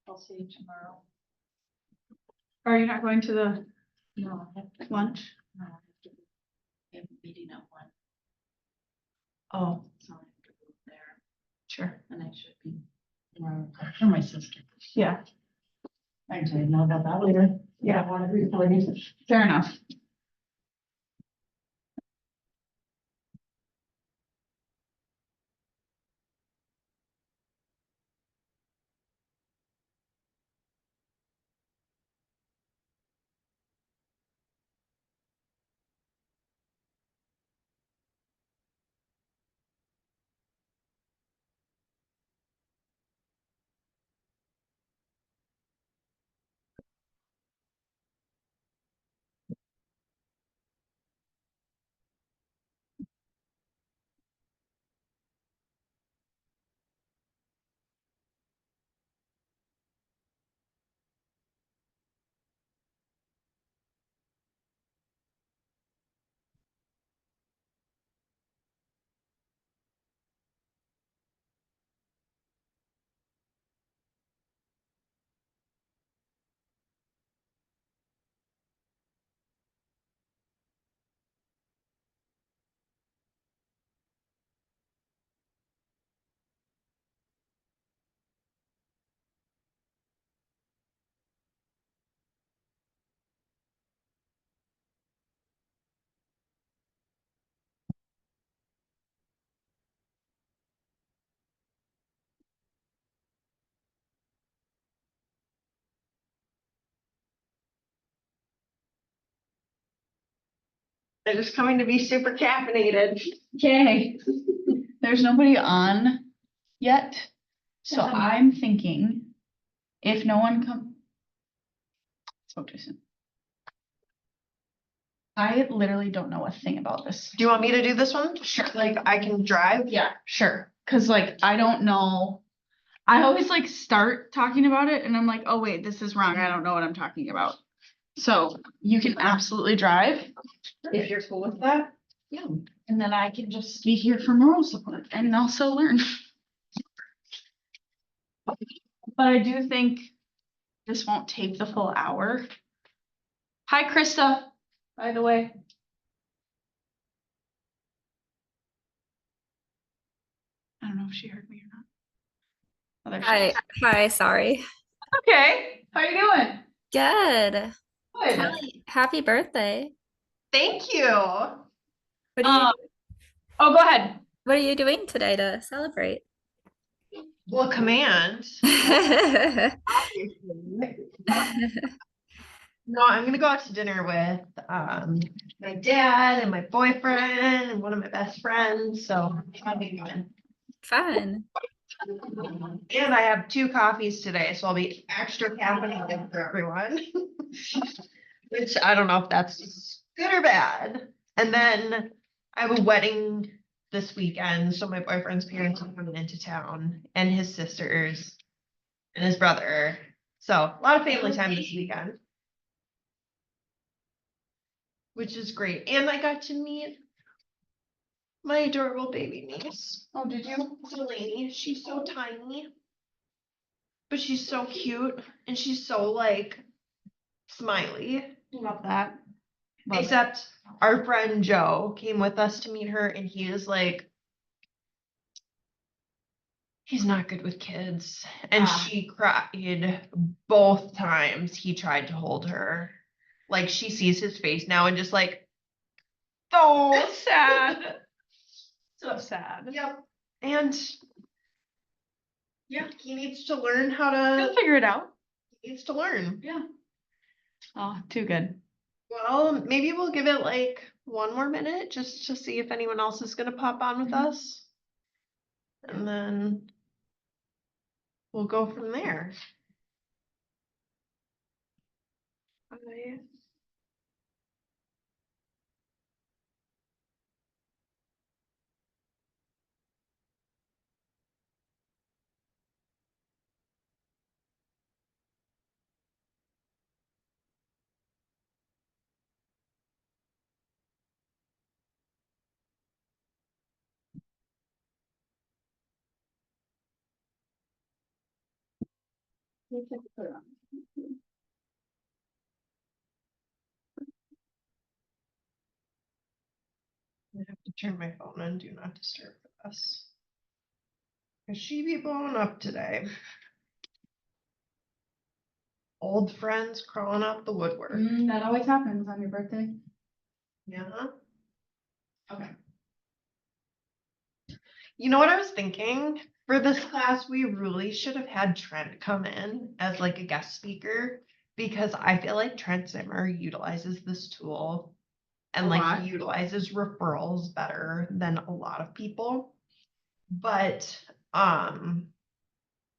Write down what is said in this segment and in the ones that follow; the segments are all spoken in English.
I'll see you tomorrow. Are you not going to the No, I have to. lunch? No, I have to. We have a meeting at 1, Oh, so I have to go there, sure. and I should be. For my sister. Yeah, I didn't know about that later. Yeah. I want to record it. fair enough. They're just coming to be super caffeinated. Yay. There's nobody on yet, so Yeah. I'm thinking if no one spoke too soon. I literally don't know a thing about this. Do you want me to do this one? Sure. Like I can drive? Yeah, sure. Cause like, I don't know. I always like start talking about it and I'm like, oh wait, this is wrong. I don't know what I'm talking about. So you can absolutely drive If you're cool with that. yeah, and then I can just be here for moral support and also learn. But I do think this won't take the full hour. Hi, Krista, by the way. I don't know if she heard me or not. Oh, there she is. Hi, sorry. Okay, how you doing? Good. Good. Kelly, happy birthday. Thank you. What are you Oh, go ahead. what are you doing today to celebrate? Well, command. No, I'm gonna go out to dinner with my dad and my boyfriend and one of my best friends. So that'll be fun. Fun. And I have 2 coffees today, so I'll be extra caffeinated for everyone. Which I don't know if that's good or bad. And then I have a wedding this weekend, so my boyfriend's parents are coming into town and his sisters and his brother. So a lot of family time this weekend. Which is great. And I got to meet my adorable baby niece. Oh, did you? Delaney. She's so tiny. But she's so cute and she's so like smiley. Love that. Love it. Except our friend Joe came with us to meet her and he is like, he's not good with kids. And she cried both times he tried to hold her. Like she sees his face now and just like, oh, It's sad. So sad. yep. And yeah, he needs to learn how He'll to, figure it out. he needs to learn. Yeah. Oh, too good. Well, maybe we'll give it like 1 more minute just to see if anyone else is gonna pop on with us. And then we'll go from there. I- I have to turn my phone on, do not disturb for us. Cause she be blowing up today. Old friends crawling out the woodwork. That always happens on your birthday. Yeah. Okay. You know what I was thinking? For this class, we really should have had Trent come in as like a guest speaker because I feel like Trent Zimmer utilizes this tool and A like lot. he utilizes referrals better than a lot of people. But I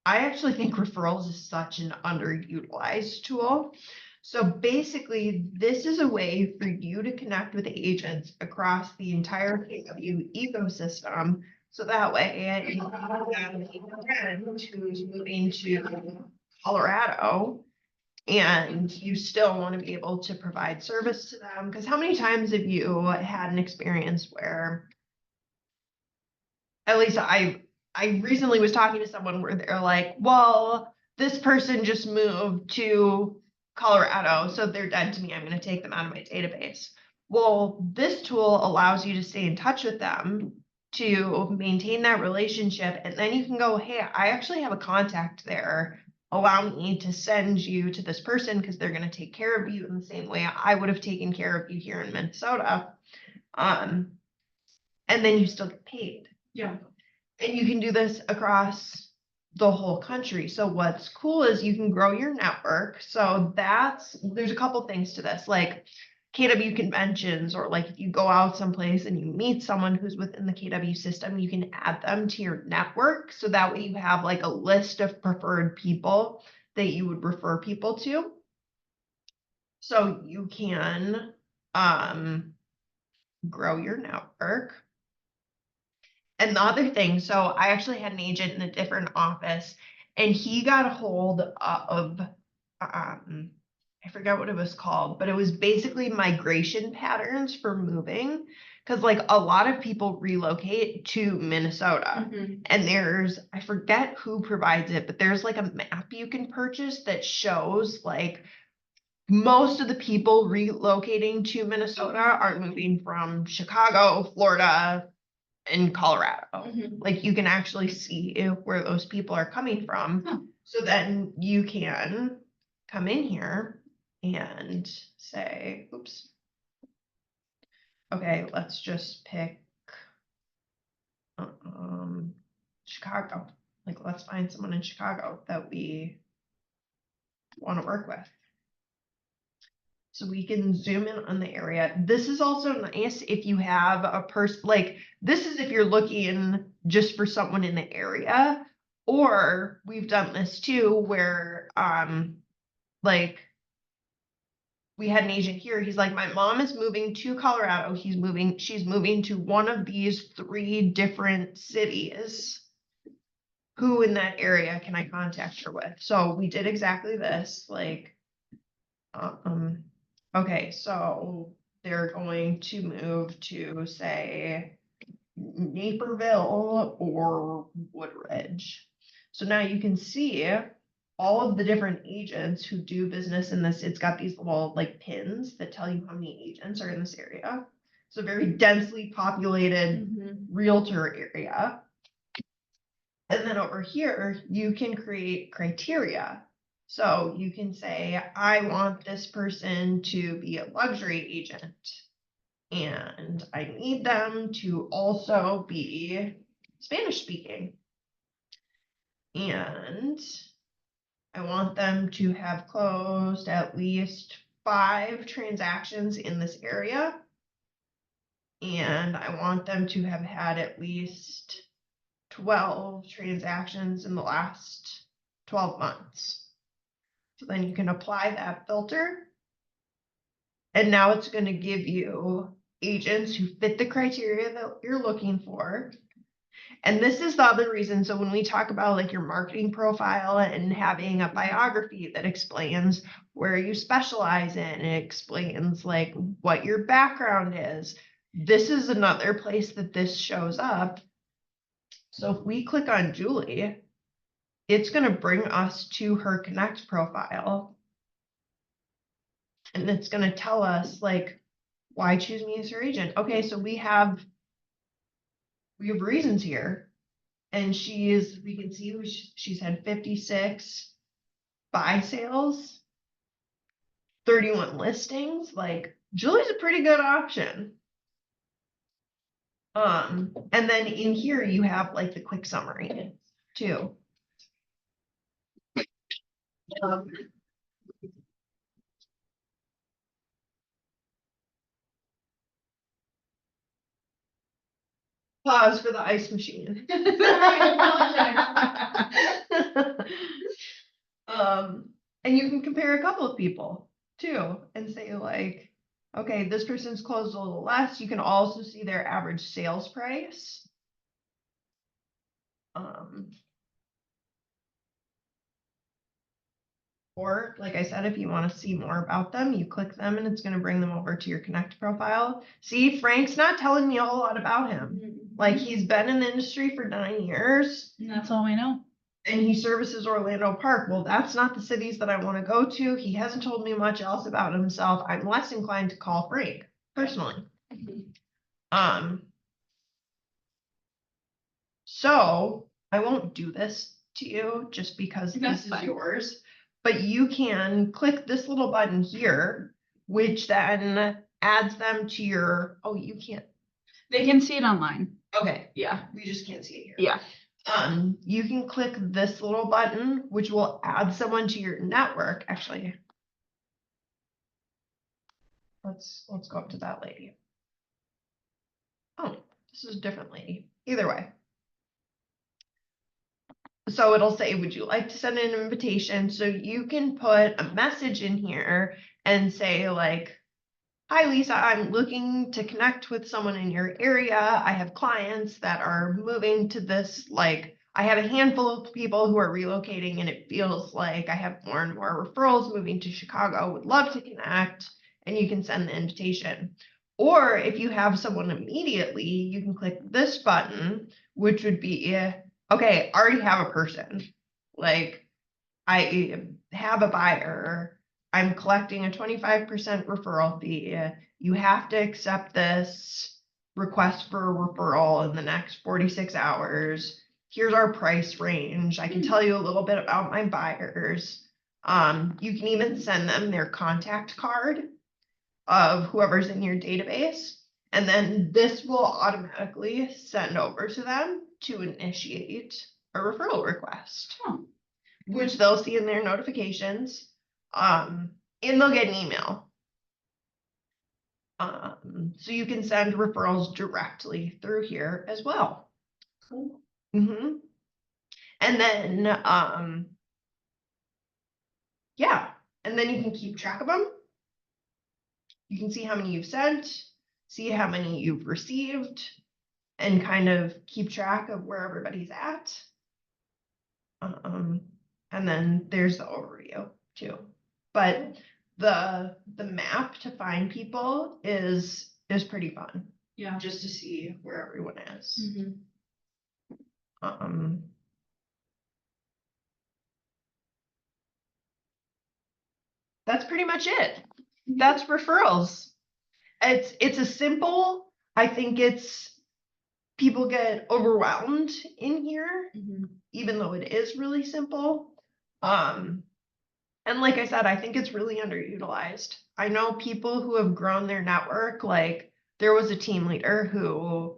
actually think referrals is such an underutilized tool. So basically, this is a way for you to connect with agents across the entire KW ecosystem. So that way, you have a friend who's moving to Colorado and you still want to be able to provide service to them. Because how many times have you had an experience where, at least I recently was talking to someone where they're like, well, this person just moved to Colorado, so they're dead to me. I'm going to take them out of my database. Well, this tool allows you to stay in touch with them to maintain that relationship. And then you can go, hey, I actually have a contact there. Allow me to send you to this person because they're going to take care of you in the same way I would have taken care of you here in Minnesota. And then you still get paid. Yeah. And you can do this across the whole country. So what's cool is you can grow your network. So there's a couple things to this, like KW conventions, or like if you go out someplace and you meet someone who's within the KW system, you can add them to your network. So that way you have like a list of preferred people that you would refer people to. So you can grow your network. And the other thing, so I actually had an agent in a different office and he got a hold of, I forgot what it was called, but it was basically migration patterns for moving. Cause like a lot of people relocate to Minnesota and I forget who provides it, but there's like a map you can purchase that shows like most of the people relocating to Minnesota are moving from Chicago, Florida, in Colorado. Like you can actually see where those people are coming from. Huh. So then you can come in here and say, oops. Okay, let's just pick Chicago. Like let's find someone in Chicago that we want to work with. So we can zoom in on the area. This is also nice if you have a person, like this is if you're looking just for someone in the area, or we've done this too, where like we had an agent here. He's like, my mom is moving to Colorado. She's moving to one of these 3 different cities. Who in that area can I contact her with? So we did exactly this, like, okay, so they're going to move to, say, Naperville or Woodridge. So now you can see all of the different agents who do business in this. It's got these little like pins that tell you how many agents are in this area. It's a very densely populated realtor area. And then over here, you can create criteria. So you can say, I want this person to be a luxury agent. And I need them to also be Spanish speaking. And I want them to have closed at least 5 transactions in this area. And I want them to have had at least 12 transactions in the last 12 months. So then you can apply that filter. And now it's going to give you agents who fit the criteria that you're looking for. And this is the other reason. So when we talk about like your marketing profile and having a biography that explains where you specialize in, it explains like what your background is. This is another place that this shows up. So if we click on Julie, it's gonna bring us to her Connect profile. And it's gonna tell us like, why choose me as your agent? Okay, so we have reasons here. And we can see she's had 56 buy sales, 31 listings. Like, Julie's a pretty good option. And then in here you have like the quick summary too. Pause for the ice machine. And you can compare a couple of people too and say like, okay, this person's closed a little less. You can also see their average sales price. Or like I said, if you want to see more about them, you click them and it's going to bring them over to your Connect profile. See, Frank's not telling me a whole lot about him. Like, he's been in the industry for 9 years. And that's all we know. And he services Orlando Park. Well, that's not the cities that I want to go to. He hasn't told me much else about himself. I'm less inclined to call Frank personally. So I won't do this to you just because That's this is fine. yours, but you can click this little button here, which then adds them to your, oh, you can't, They can see it online. okay, Yeah. we just can't see it here. Yeah. You can click this little button, which will add someone to your network. Actually, let's go up to that lady. Oh, this is a different lady. Either way. So it'll say, would you like to send an invitation? So you can put a message in here and say like, hi, Lisa, I'm looking to connect with someone in your area. I have clients that are moving to this, like, I have a handful of people who are relocating and it feels like I have more and more referrals moving to Chicago, would love to connect, and you can send the invitation. Or if you have someone immediately, you can click this button, which would be, okay, I already have a person. Like, I have a buyer. I'm collecting a 25% referral fee. You have to accept this request for a referral in the next 46 hours. Here's our price range. I can tell you a little bit about my buyers. You can even send them their contact card of whoever's in your database. And then this will automatically send over to them to initiate a referral request. Oh. Which they'll see in their notifications, and they'll get an email. So you can send referrals directly through here as well. Cool. And then, yeah, and then you can keep track of them. You can see how many you've sent, see how many you've received, and kind of keep track of where everybody's at. And then there's the overview too. But the map to find people is pretty fun. Yeah. Just to see where everyone is. Mm-hmm. That's pretty much it. That's referrals. It's a simple, I think people get overwhelmed in here, even though it is really simple. And like I said, I think it's really underutilized. I know people who have grown their network, like there was a team leader who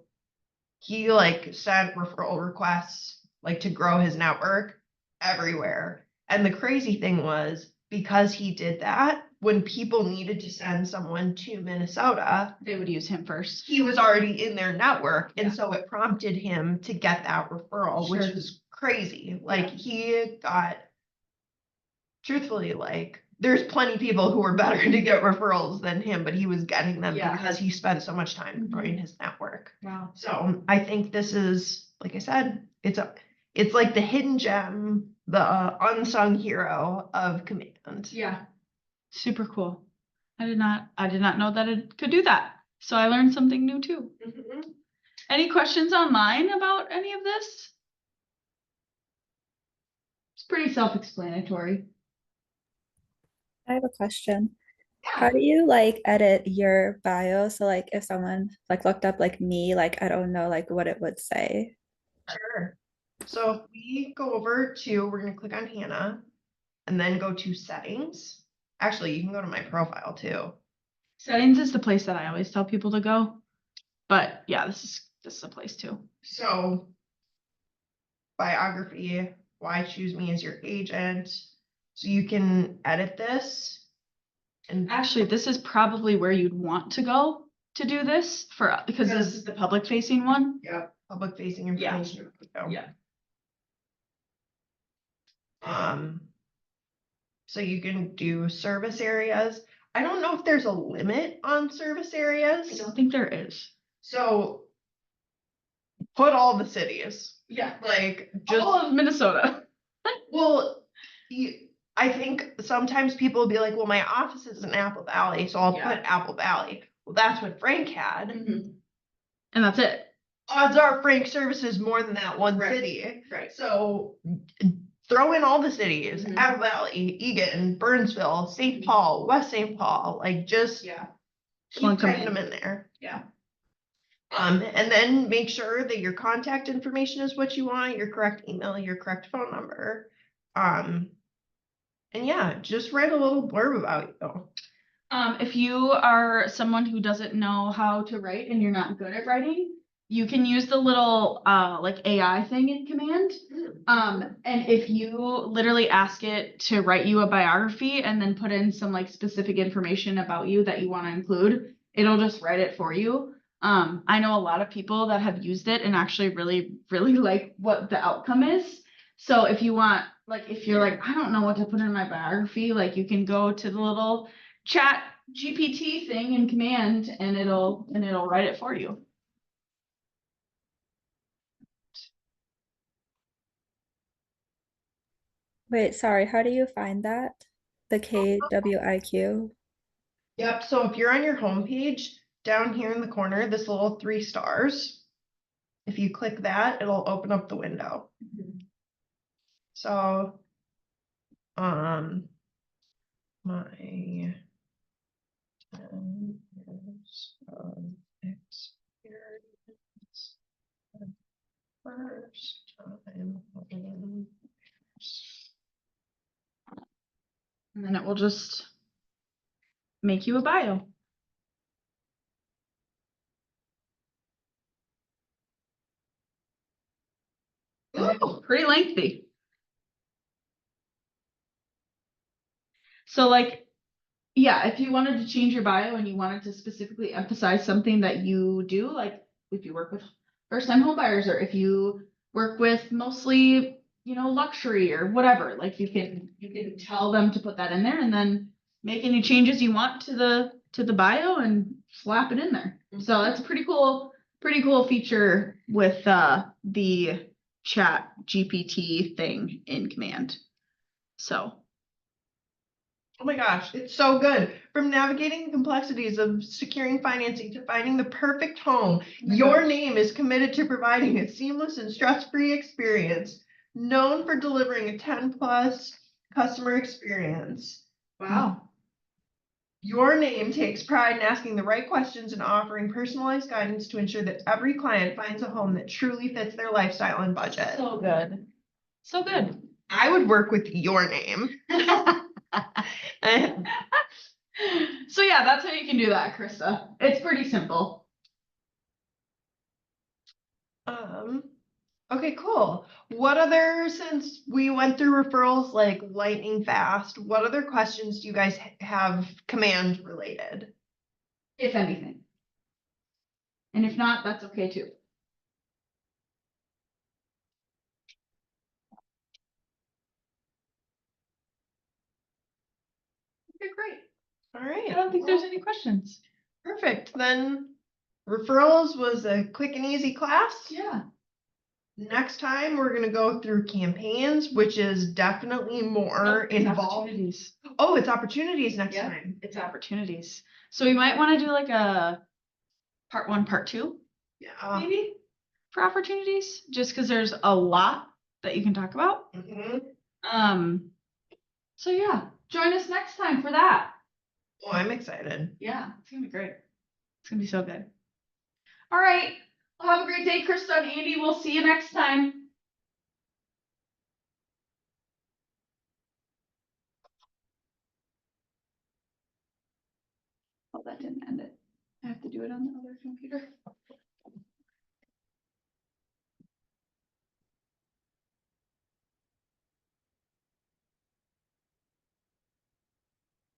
he like sent referral requests like to grow his network everywhere. And the crazy thing was, because he did that, when people needed to send someone to Minnesota, They would use him first. he was already in their network. And Yeah. so it prompted him to get that referral, which Sure. was crazy. Like he got, truthfully, like there's plenty of people who were better to get referrals than him, but he was getting them Yeah. because he spent so much time growing his network. Wow. So I think this is, like I said, it's like the hidden gem, the unsung hero of Command. Yeah. Super cool. I did not know that it could do that. So I learned something new too. Any questions online about any of this? It's pretty self-explanatory. I have a question. How do you like edit your bio? So like if someone like looked up like me, like I don't know like what it would say. Sure. So if we go over to, we're gonna click on Hannah and then go to settings. Actually, you can go to my profile too. Settings is the place that I always tell people to go. But yeah, this is a place too. So biography, why choose me as your agent? So you can edit this. And Actually, this is probably where you'd want to go to do this because this is the public facing one. yeah, public facing Yeah. information. Yeah. So you can do service areas. I don't know if there's a limit on service I areas. don't think there is. So put all the cities, Yeah. like just, All of Minnesota. well, I think sometimes people will be like, well, my office is in Apple Valley, so I'll Yeah. put Apple Valley. Well, that's what Frank had. And that's it. Odds are Frank services more than that one Right. city. Right. So throw in all the cities, Mhm. Apple Valley, Eagan, Burnsville, St. Paul, West St. Paul, like just Yeah. keep Plunk 'em typing in. them in there. Yeah. And then make sure that your contact information is what you want, your correct email, your correct phone number. And yeah, just write a little blurb about you. If you are someone who doesn't know how to write and you're not good at writing, you can use the little like AI thing in Command. And if you literally ask it to write you a biography and then put in some like specific information about you that you want to include, it'll just write it for you. I know a lot of people that have used it and actually really, really like what the outcome is. So if you want, like, if you're like, I don't know what to put in my biography, like you can go to the little chat GPT thing in Command and it'll write it for you. Wait, sorry, how do you find that? The KWIQ? Yep, so if you're on your homepage, down here in the corner, this little 3 stars, if you click that, it'll open up the window. So, my 10 years of experience, the first time. And then it will just make you a bio. Ooh, Pretty lengthy. So like, yeah, if you wanted to change your bio and you wanted to specifically emphasize something that you do, like if you work with first-time home buyers or if you work with mostly, you know, luxury or whatever, like you can tell them to put that in there and then make any changes you want to the bio and slap it in there. So that's a pretty cool feature with the chat GPT thing in Command. So oh my gosh, it's so good. From navigating the complexities of securing financing to finding the perfect home, your name is committed to providing a seamless and stress-free experience, known for delivering a 10+ customer experience. wow. Your name takes pride in asking the right questions and offering personalized guidance to ensure that every client finds a home that truly fits their lifestyle and budget. So good. So good. I would work with your name. So yeah, that's how you can do that, Krista. It's pretty simple. Okay, cool. What other, since we went through referrals like lightning fast, what other questions do you guys have command related? If anything. And if not, that's okay too. Okay, great. All right. I don't think there's any questions. Perfect. Then referrals was a quick and easy class. Yeah. Next time, we're going to go through campaigns, which is definitely more involved. Opportunities. Oh, it's opportunities next Yeah. time. It's opportunities. So we might want to do like a part 1, part 2, Yeah. maybe, for opportunities, just because there's a lot that you can talk about. Mhm. So yeah, join us next time for that. Oh, I'm excited. Yeah, it's gonna be great. It's gonna be so good. All right. Well, have a great day, Krista and Andy. We'll see you next time. Oh, that didn't end it. I have to do it on the other computer.